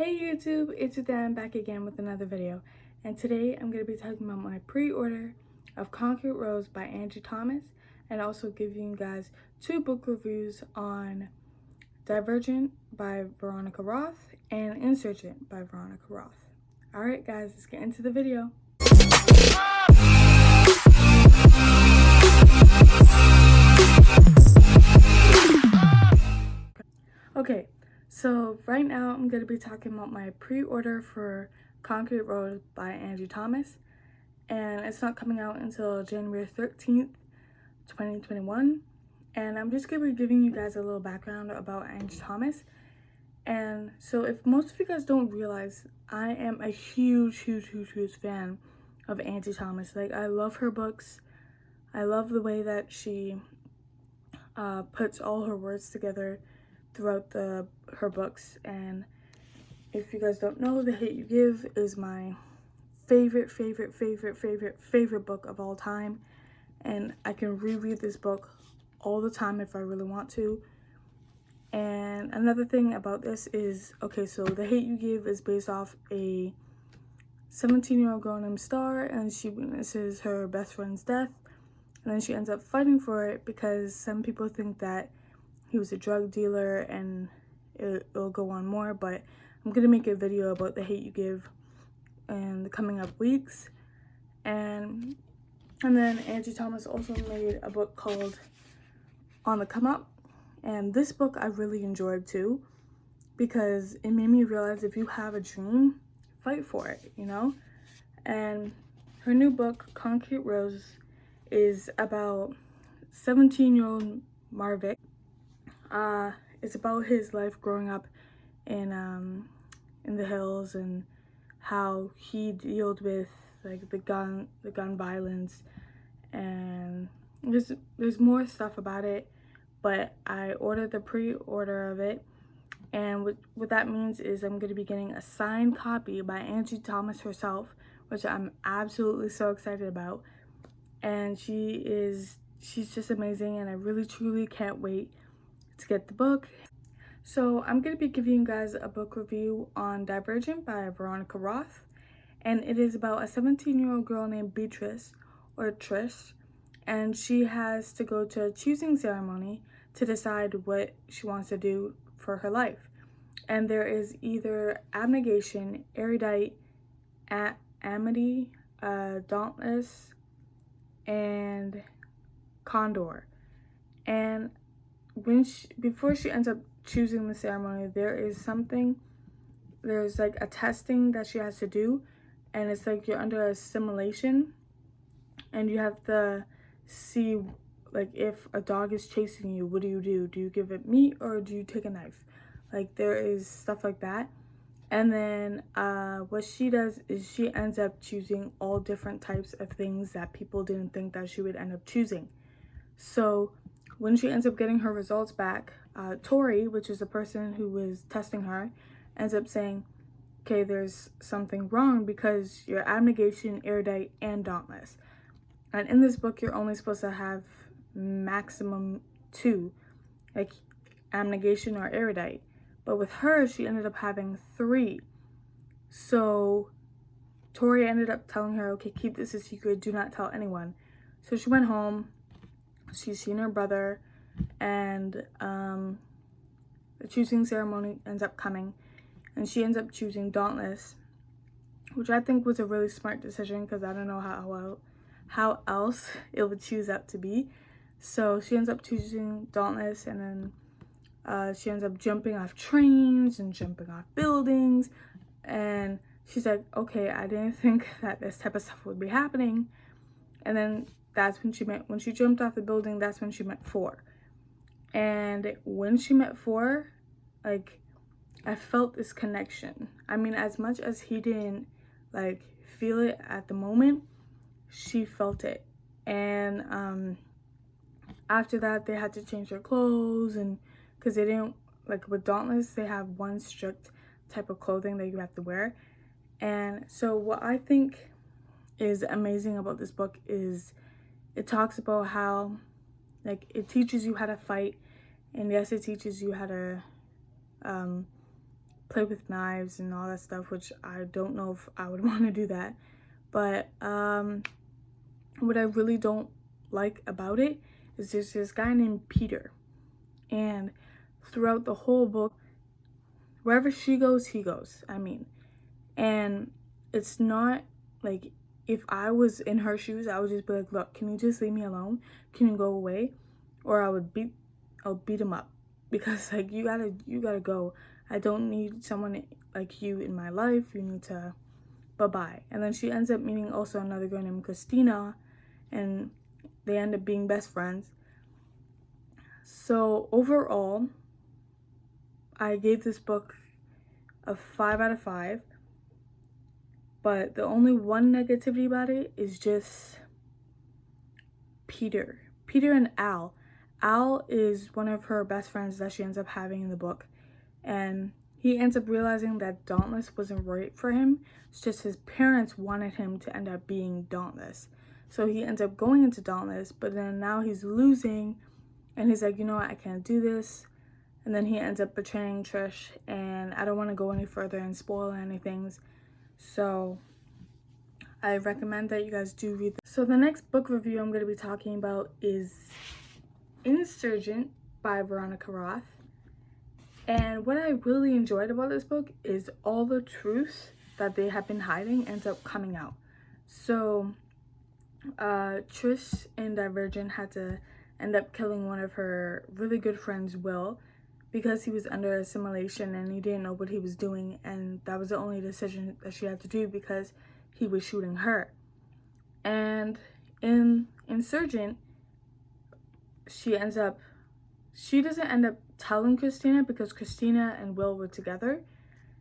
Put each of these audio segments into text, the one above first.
Hey YouTube, it's Dan back again with another video, and today I'm going to be talking about my pre-order of Concrete Rose by Angie Thomas, and also giving you guys two book reviews on Divergent by Veronica Roth and Insurgent by Veronica Roth. Alright guys, let's get into the video. Okay, so right now I'm going to be talking about my pre-order for Concrete Rose by Angie Thomas, and it's not coming out until January 13th, 2021. And I'm just going to be giving you guys a little background about Angie Thomas. And so if most of you guys don't realize, I am a huge fan of Angie Thomas. Like, I love her books. I love the way that she puts all her words together throughout her books. And if you guys don't know, The Hate You Give is my favorite book of all time, and I can reread this book all the time if I really want to. And another thing about this is, okay, so The Hate You Give is based off a 17-year-old girl named Star, and she witnesses her best friend's death, and then she ends up fighting for it because some people think that he was a drug dealer, and it'll go on more, but I'm gonna make a video about The Hate You Give in the coming up weeks. And then Angie Thomas also made a book called On the Come Up, and this book I really enjoyed too, because it made me realize if you have a dream, fight for it, you know. And her new book, Concrete Rose, is about 17-year-old Marvick. It's about his life growing up in the hills, and how he dealt with like the gun violence, and there's more stuff about it, but I ordered the pre-order of it, and what that means is I'm going to be getting a signed copy by Angie Thomas herself, which I'm absolutely so excited about. And she's just amazing, and I really truly can't wait to get the book. So I'm going to be giving you guys a book review on Divergent by Veronica Roth, and it is about a 17-year-old girl named Beatrice, or Trish, and she has to go to a choosing ceremony to decide what she wants to do for her life. And there is either abnegation, erudite, amity, dauntless, and condor. And before she ends up choosing the ceremony, there's like a testing that she has to do, and it's like you're under a simulation, and you have to see, like, if a dog is chasing you, what do? Do you give it meat, or do you take a knife? Like, there is stuff like that. And then what she does is she ends up choosing all different types of things that people didn't think that she would end up choosing. So when she ends up getting her results back, Tori, which is the person who was testing her, ends up saying, okay, there's something wrong because you're abnegation, erudite, and dauntless. And in this book, you're only supposed to have maximum 2, like abnegation or erudite. But with her, she ended up having 3. So Tori ended up telling her, okay, keep this a secret, do not tell anyone. So she went home, she's seen her brother, and the choosing ceremony ends up coming, and she ends up choosing dauntless, which I think was a really smart decision, because I don't know how else it would choose out to be. So she ends up choosing dauntless, and then she ends up jumping off trains and jumping off buildings, and she's like, okay, I didn't think that this type of stuff would be happening. And then that's when she jumped off the building, that's when she met 4. And when she met 4, like, I felt this connection. I mean, as much as he didn't like feel it at the moment, she felt it. And after that, they had to change their clothes, and because they didn't, like with Dauntless, they have one strict type of clothing that you have to wear. And so what I think is amazing about this book is it talks about how, like, it teaches you how to fight, and yes, it teaches you how to play with knives and all that stuff, which I don't know if I would want to do that. But what I really don't like about it is there's this guy named Peter, and throughout the whole book, wherever she goes, he goes. And it's not like, if I was in her shoes, I would just be like, look, can you just leave me alone? Can you go away? Or I'll beat him up, because like, you gotta go. I don't need someone like you in my life. You need to bye-bye. And then she ends up meeting also another girl named Christina, and they end up being best friends. So overall, I gave this book a 5 out of 5. But the only one negativity about it is just Peter and Al. Al is one of her best friends that she ends up having in the book, and he ends up realizing that Dauntless wasn't right for him. It's just his parents wanted him to end up being Dauntless. So he ends up going into Dauntless, but then now he's losing, and he's like, you know what, I can't do this. And then he ends up betraying Trish, and I don't want to go any further and spoil anything. So I recommend that you guys do read this. So the next book review I'm going to be talking about is Insurgent by Veronica Roth. And what I really enjoyed about this book is all the truth that they have been hiding ends up coming out. So Trish in Divergent had to end up killing one of her really good friends, Will, because he was under assimilation and he didn't know what he was doing, and that was the only decision that she had to do because he was shooting her. And in Insurgent, she doesn't end up telling Christina, because Christina and Will were together,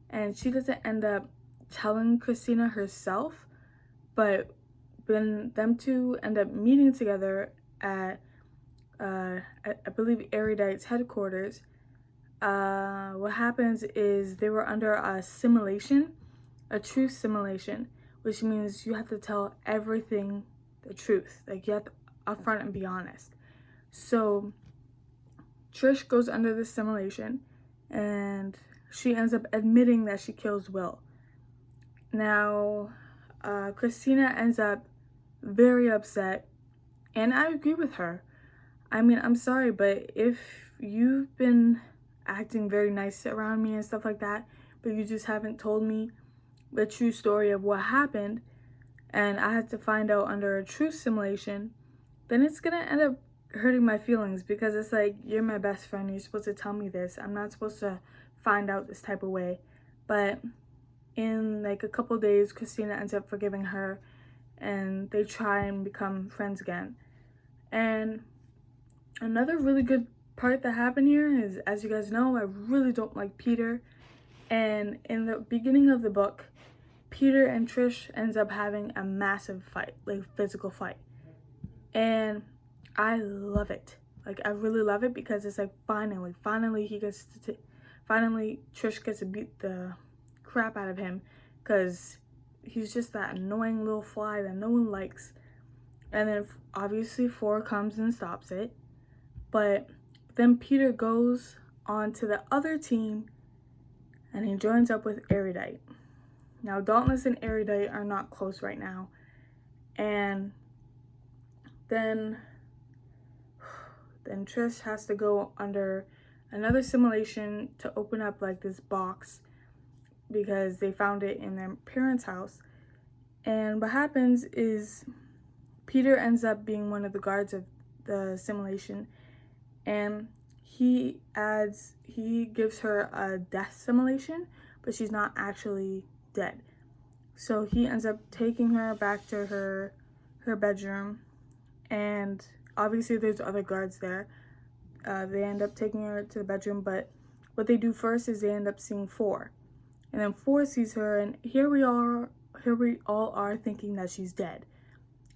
and she doesn't end up telling Christina herself, but when them two end up meeting together at I believe Erudite's headquarters, what happens is they were under a simulation, a truth simulation, which means you have to tell everything the truth. Like, you have to upfront and be honest. So Trish goes under this simulation, and she ends up admitting that she kills Will. Now, Christina ends up very upset, and I agree with her. I'm sorry, but if you've been acting very nice around me and stuff like that, but you just haven't told me the true story of what happened, and I had to find out under a truth simulation, then it's gonna end up hurting my feelings, because it's like, you're my best friend, you're supposed to tell me this. I'm not supposed to find out this type of way. But in like a couple days, Christina ends up forgiving her, and they try and become friends again. And another really good part that happened here is, as you guys know, I really don't like Peter. And in the beginning of the book, Peter and Trish ends up having a massive fight, like physical fight. And I love it. Like, I really love it, because it's like, finally Trish gets to beat the crap out of him, because he's just that annoying little fly that no one likes. And then obviously 4 comes and stops it. But then Peter goes on to the other team, and he joins up with Erudite. Now, Dauntless and Erudite are not close right now. And then Trish has to go under another simulation to open up like this box, because they found it in their parents' house. And what happens is Peter ends up being one of the guards of the simulation, and he gives her a death simulation, but she's not actually dead. So he ends up taking her back to her bedroom, and obviously there's other guards there. They end up taking her to the bedroom, but what they do first is they end up seeing 4. And then 4 sees her, and here we all are thinking that she's dead.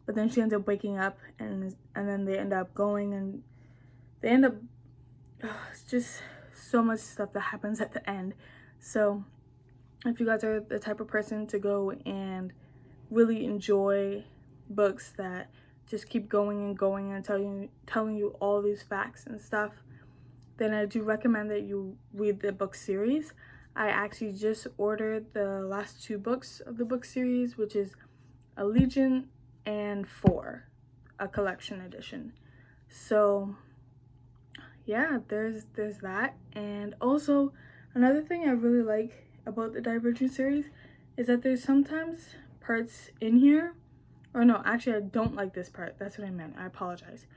But then she ends up waking up, and then they end up going, and they end up, it's just so much stuff that happens at the end. So if you guys are the type of person to go and really enjoy books that just keep going and going and telling you all these facts and stuff, then I do recommend that you read the book series. I actually just ordered the last 2 books of the book series, which is Allegiant and 4, a collection edition. So yeah, there's that. And also another thing I really like about the Divergent series is that there's sometimes parts in here, or no, actually I don't like this part. That's what I meant. I apologize.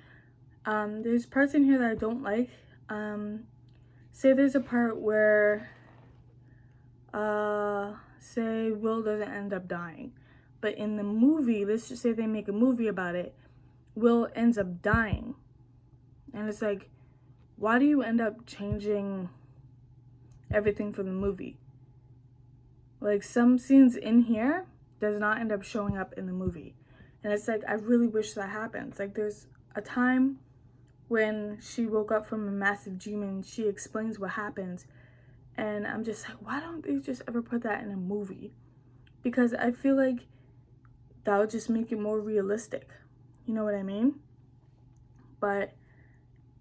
There's parts in here that I don't like. Say there's a part where say Will doesn't end up dying, but in the movie, let's just say they make a movie about it, Will ends up dying. And it's like, why do you end up changing everything for the movie? Like, some scenes in here does not end up showing up in the movie. And it's like, I really wish that happens. Like, there's a time when she woke up from a massive dream and she explains what happens. And I'm just like, why don't they just ever put that in a movie? Because I feel like that would just make it more realistic. You know what I mean? But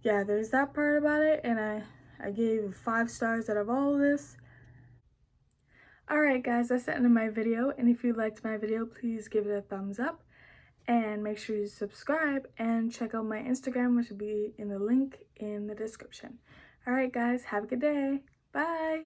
yeah, there's that part about it. And I gave 5 stars out of all of this. Alright guys, that's the end of my video. And if you liked my video, please give it a thumbs up. And make sure you subscribe and check out my Instagram, which will be in the link in the description. Alright guys, have a good day. Bye!